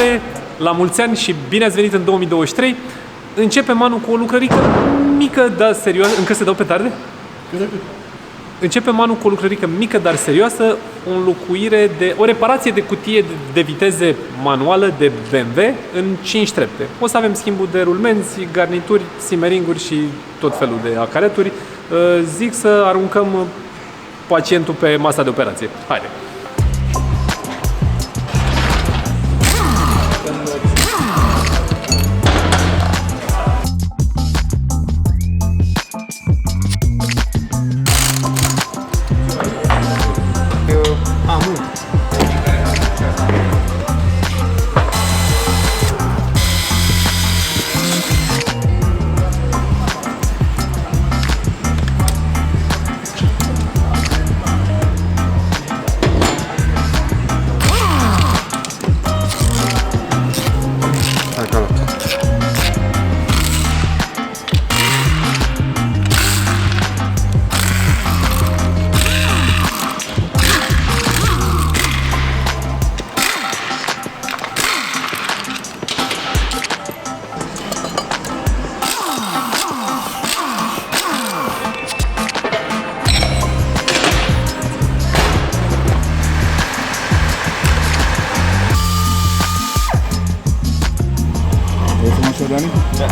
salutare, la mulți ani și bine ați venit în 2023. Începem anul cu o lucrărică mică, dar serioasă. Încă se dau petarde? Începem anul cu o lucrărică mică, dar serioasă, o reparație de cutie de viteze manuală de BMW în 5 trepte. O să avem schimbul de rulmenți, garnituri, simmering-uri și tot felul de acareturi. Zic să aruncăm pacientul pe masa de operație. Haide! Dani? Da.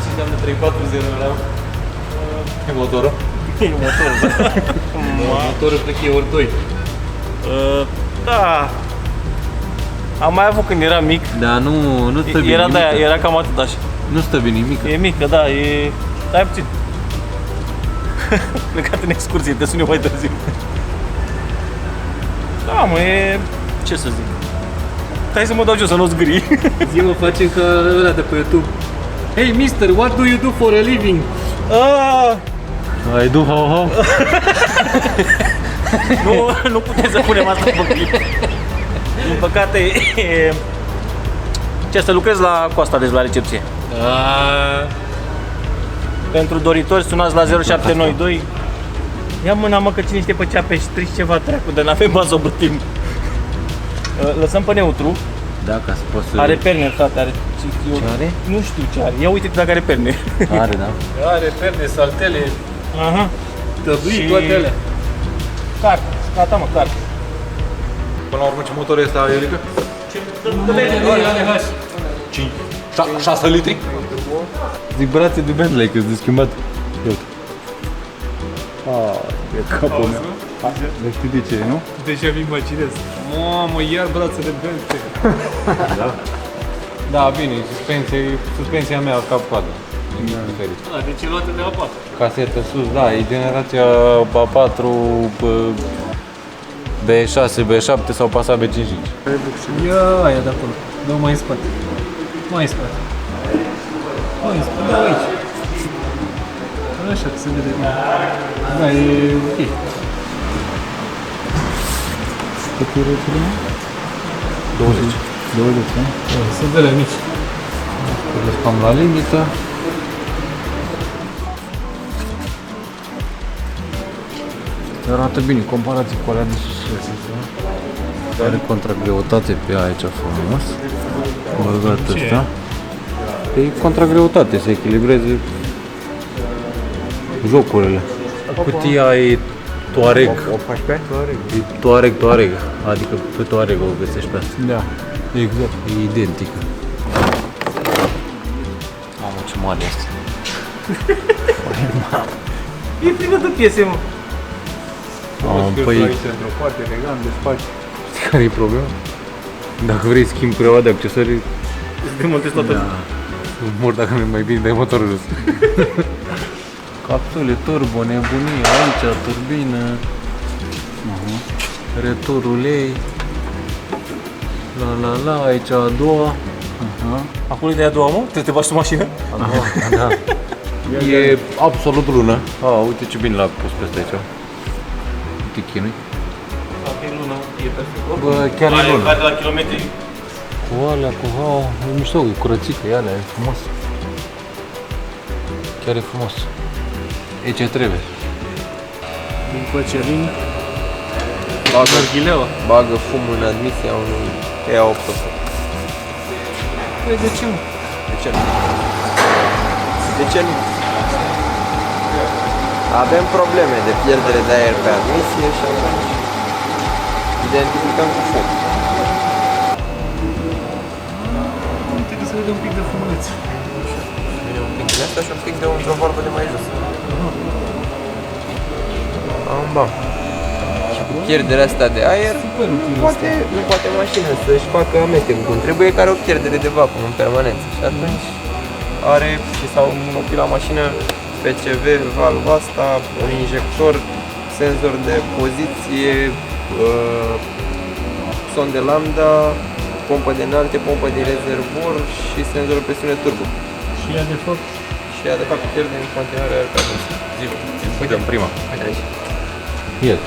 Înseamnă 340 era. E motorul? E motorul, da. Motorul cred că e ori 2. Da. Am mai avut când eram mic. Da, nu stă bine Era, nimică. era cam atât așa. Nu stă bine nimică. E mică, da, e... Stai puțin. Plecat în excursie, te suni mai târziu. Da, mă, e... Ce să zic? Hai să mă dau jos, să nu zgârii. Zi-mă, facem ca ăla de pe YouTube. Hey, mister, what do you do for a living? I do how? Nu putem să punem asta pe clip. Din păcate, ce să lucrez la Costa, deci la recepție. Pentru doritori, sunați la 0792. Ia mâna, mă, că cine știe pe ce apeși, strici ceva treacu, de n-avem bani să o plătim. Lăsăm pe neutru. Da, ca să poți să... Are perne, frate, are... Ce are? Nu știu ce are, ia uite dacă are perne. Are, da. Are perne, saltele, Aha. tăblii, toate alea. Car, gata, mă, car. Până la urmă, ce motor este la Iorica? 5, 6 litri? Zic brațe de Bentley, că-s de schimbat. Iată. E capul meu. Nu știi de ce, nu? Deja mi imaginez. Mamă, iar brațele belte. Da? Da, bine, suspensia mea cap-coadă. Nimic diferit. Deci e luată de la 4. Casetă sus, da, e generația A4, B6, B7 sau Passat B55. Ia aia de acolo. Dă mai în spate. Mai în spate. Mai în spate. Da, aici. Așa, se vede. Da, e ok. Cât e roțile? 20. 20, nu? Sunt de la mici. Deci cam la limită. Arată bine, comparativ cu alea de sus. Are contragreutate pe aici frumos. Băgat ăsta. E contragreutate, se echilibreze jocurile. Cutia e Touareg. O faci pe? E Touareg. Adică pe Touareg o găsești pe asta. Da, exact. E identică. Mamă, ce mare este. E plină de piese, mă. Păi, într-o parte, elegant, despaci. știi care e problema? Dacă vrei schimb cureaua de accesorii, Îți demontezi toată. mor dacă nu mai bine dai motorul jos. Capsule, turbo, nebunie, aici, turbină, returul ei, la, aici a doua. Acolo e de a doua, mă? Trebuie să te bagi tu mașină? Da. E absolut lună. Uite ce bine l-a pus peste aici. Uite chinui. Dacă e lună, e perfect. Bă, chiar e lună. Are la kilometri. Cu alea, e mișto, e curățică, e alea, e frumos. Chiar e frumos. E ce trebuie. Din Căcelin, Bagă fumul în admisia unui EA800. Păi de ce nu? De ce nu? De ce nu? Avem probleme de pierdere de aer pe admisie și atunci identificăm cu fum. Trebuie să vedem un pic de fumuleț. Vine un pic din asta și un pic de într-o vorbă de mai jos. Bam. Și cu pierderea asta de aer, nu poate mașina să-și facă amestecul cum trebuie, care o pierdere de vacuum în permanență. Și atunci are și s-au înlocuit la mașină PCV, valva asta, un injector, senzor de poziție, son de lambda, pompă de înalte, pompă de rezervor și senzor de presiune turbo. Și ea de fapt Și ea de fapt pierde în continuare aer pe admisie. Uite, în prima. Uite aici. El.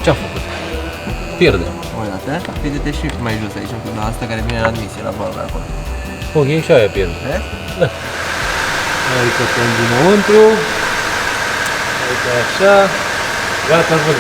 Ce-a făcut? Pierde. O dată, vede-te și mai jos aici, la asta care vine în admisie, la valva acolo. Ok, și aia pierde. Vezi? adică pe dinăuntru, aici așa, gata, văd.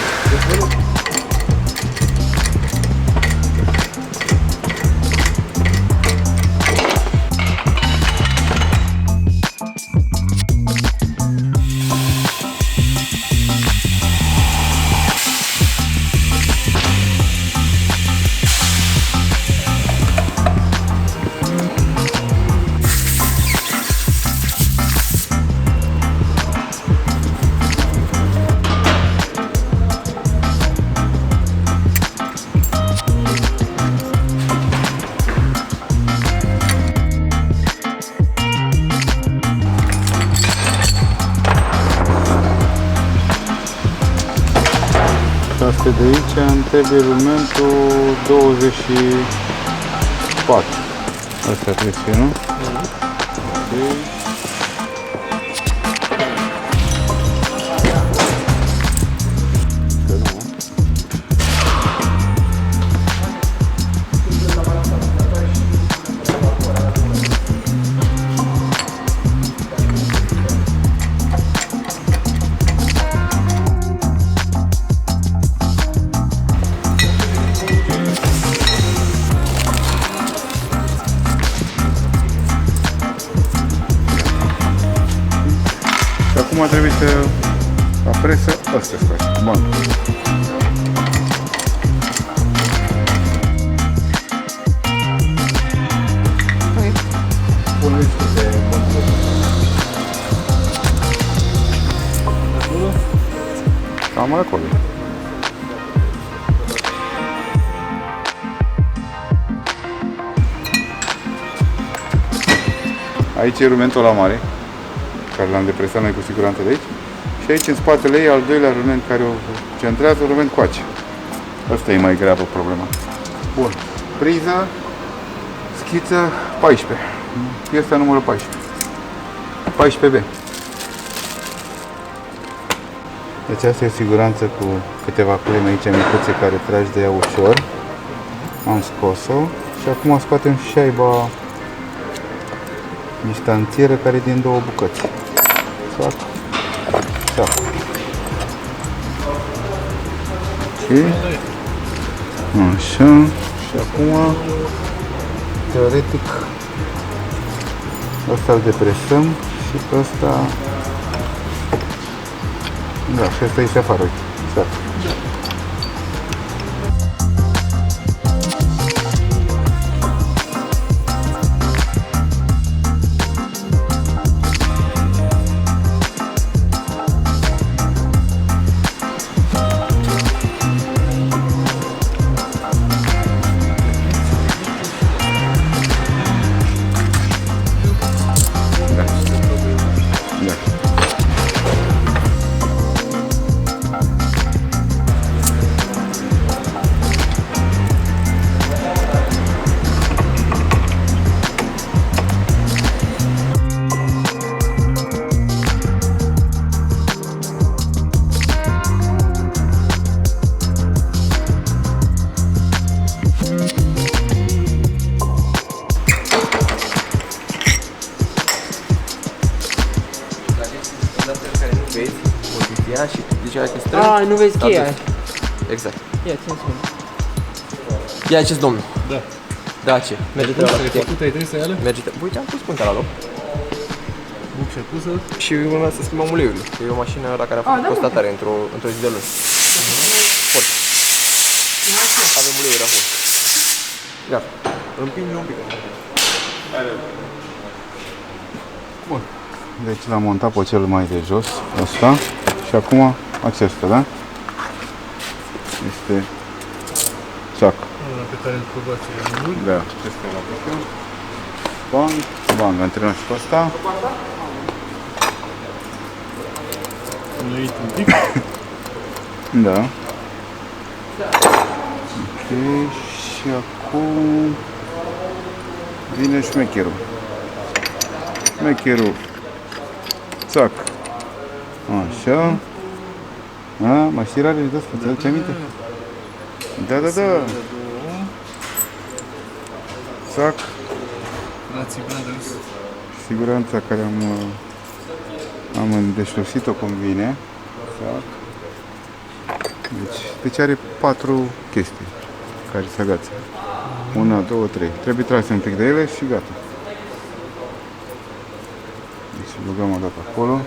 Asta de aici îmi trebuie rumentul 24. Asta trebuie să fie, nu? Acum trebuie să la presă ăsta să faci. Bun. Cam acolo. Aici e rumentul la mare, care l-am depresat noi cu siguranță de aici. Și aici, în spatele ei, al doilea rument care o centrează, rument coace. Asta e mai gravă problema. Bun. Priză, schiță 14. Piesa numărul 14. 14B. Deci asta e siguranță cu câteva culeme aici micuțe care tragi de ea ușor. Am scos-o și acum scoatem șaiba distanțieră care e din două bucăți. Sac. Sac. Și așa. Și acum teoretic ăsta îl depresăm și pe ăsta. Da, și ăsta este afară. Sac. Ah, nu vezi cheia. Atât. Exact. Ia, ține să ia acest domnul. Da. Da, ce? Merge treaba la cheia. Ai trebuit să ia alea? Merge treaba. Uite, am pus puntea la loc. Bucșa pusă. Și urmează să schimbăm uleiul. Că e o mașină la care a făcut constatare într-o zi de luni. Pot. Avem uleiuri acolo. Gata. Împingi un pic. Bun. Deci l-am montat pe cel mai de jos, ăsta. Și acum acesta, da? Este țac. Ăla pe care îl probați la mult. Da, acesta e la păcă. Bang, antrenăm și pe ăsta. Lăit un pic. Da. Ok, și acum vine șmecherul. Șmecherul. Țac. Așa. A, mai știi rare de asta, ți-aduce aminte? Da. Țac. Rații Brothers. Siguranța care am îndeșleușit-o cum vine. Țac. Deci are 4 chestii care se agață. 1, 2, 3. Trebuie trase un pic de ele și gata. Deci băgăm o dată acolo.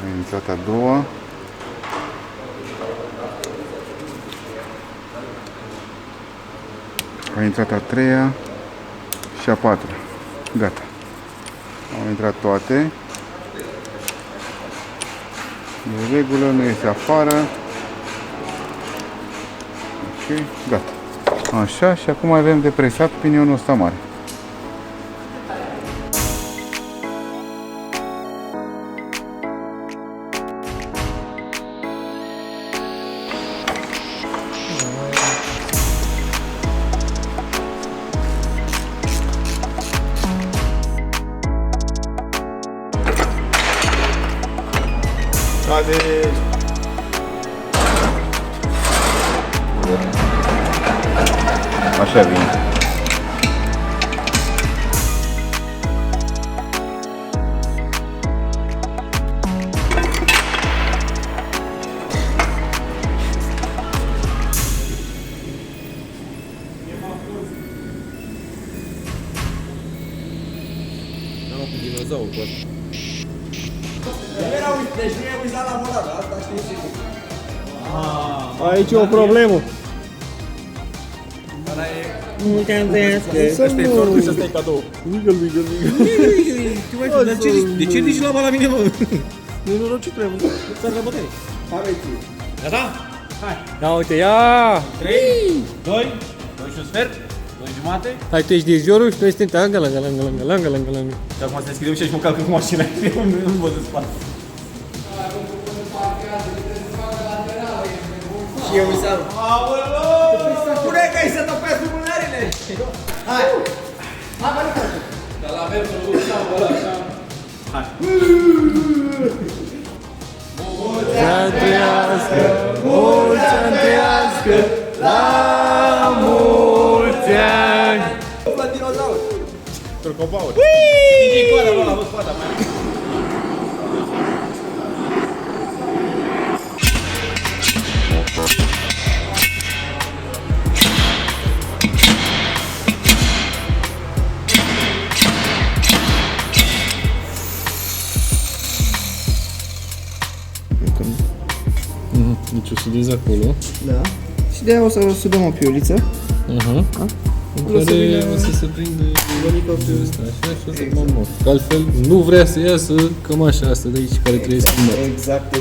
A intrat a doua. A intrat a treia și a patra. Gata. Au intrat toate. E regulă, nu iese afară. Ok, gata. Așa, și acum avem de presat pinionul ăsta mare. Așa vine. Aici e o problemă. Multe înțească. Asta e tortul și asta e cadou. Miguel. De ce ridici laba la mine, mă? Nu e norocit, trebuie. Ți-ar la bătărie. Gata? Hai. Ia uite, ia! 3, 2 și un sfert, 2 jumate. Hai, tu ești dirigiorul și noi suntem lângă. Și acum să ne scriem și aici mă calc cu mașina. Nu văd în spate. Și eu mi s-am. Pune că ai să topesc lumânările! Hai! Hai, bă, Nicola! Dar la versul lui Lucian, ăla așa. Hai! Mulți-ani trăiască, mulți-ani trăiască, la mulți ani! La dinozaur! Turcobaur! Ii! Coada, bă, la văd coada, mai Deci o sudezi acolo. Da. Și de aia o să sudăm o piuliță. Aha. În care o să se prinde ăsta, așa, și o să mă mor. Că altfel nu vrea să iasă cămașa asta de aici care trebuie schimbată. Exact.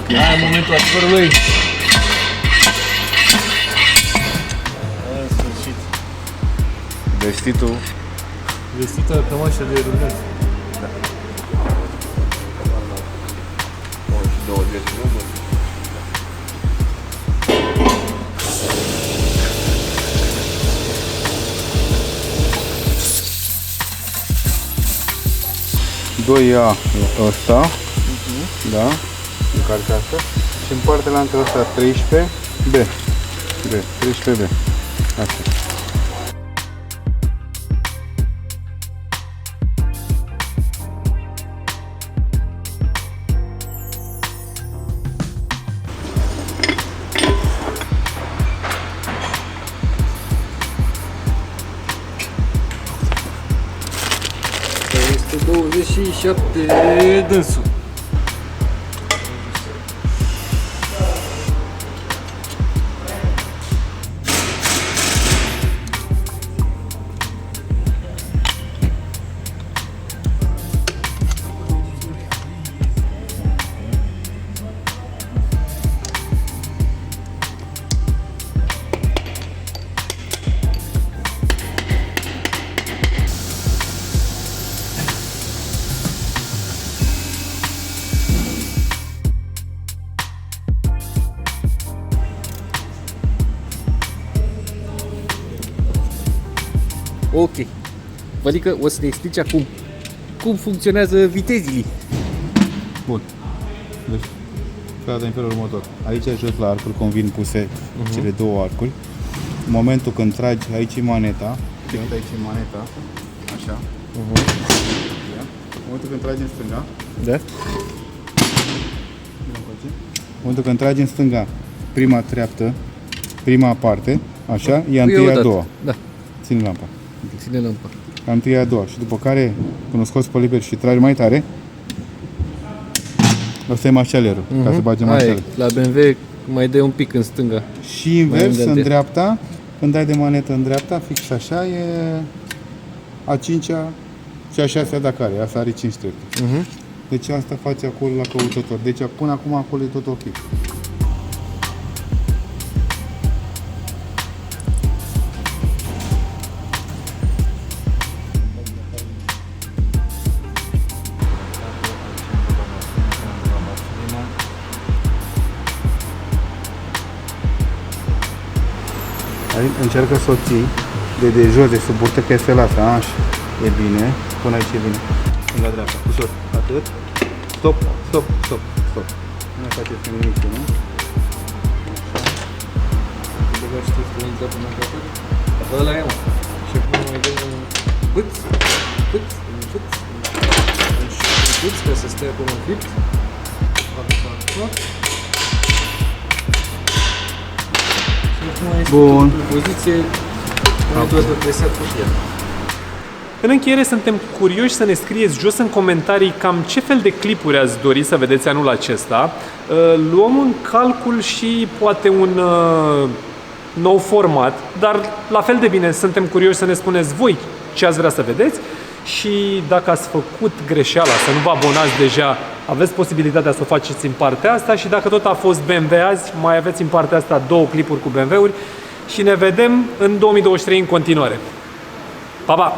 Aia e momentul adevărului. În sfârșit. Vestitul. Vestita cămașa de rulment. Doi ia ăsta, da, în cartea asta, și împarte la între ăsta 13B, 13B, așa. 127 dânsul. Ok. Vădică, o să ne explici acum cum funcționează vitezile. Bun. Deci, scada în felul următor. Aici jos la arcuri convin puse cele două arcuri. În momentul când tragi, aici e maneta. Aici e maneta. Așa. Ia. În momentul când tragi în stânga. Da? În momentul când tragi în stânga, prima treaptă, prima parte, așa, e a întâia, a odată. doua. Da. Ține lampa. Ține lampa. A întâia, a doua. Și după care, când o scoți pe liber și tragi mai tare, ăsta e marșalerul, ca să bage Aia marșalerul. e, la BMW mai dai un pic în stânga. Și invers, Mai în îndată. dreapta, când dai de manetă în dreapta, fix așa, e a 5-a și a 6-a dacă are. Asta are 5 trepte. Deci asta face acolo la căutător. Deci până acum acolo e tot ok. Încearcă să o ții de jos, de sub burtă, că se lasă, așa, e bine, până aici e bine. Stânga dreapta, ușor, atât, stop, stop, stop, stop. Nu mai faceți nimic, nu? Băga știți că intră până în capăt. Ăla e, mă. Și acum mai dăm un pâț, pâț, un pâț, un pâț, ca să stea acolo în fipt. Fac, fac, fac. Și acum este Bun. în poziție, momentul ăsta presat cutia. În încheiere, suntem curioși să ne scrieți jos în comentarii cam ce fel de clipuri ați dori să vedeți anul acesta. Luăm în calcul și poate un nou format, dar la fel de bine suntem curioși să ne spuneți voi ce ați vrea să vedeți și dacă ați făcut greșeala, să nu vă abonați deja, aveți posibilitatea să o faceți în partea asta și dacă tot a fost BMW azi, mai aveți în partea asta 2 clipuri cu BMW-uri și ne vedem în 2023 în continuare. Pa, pa!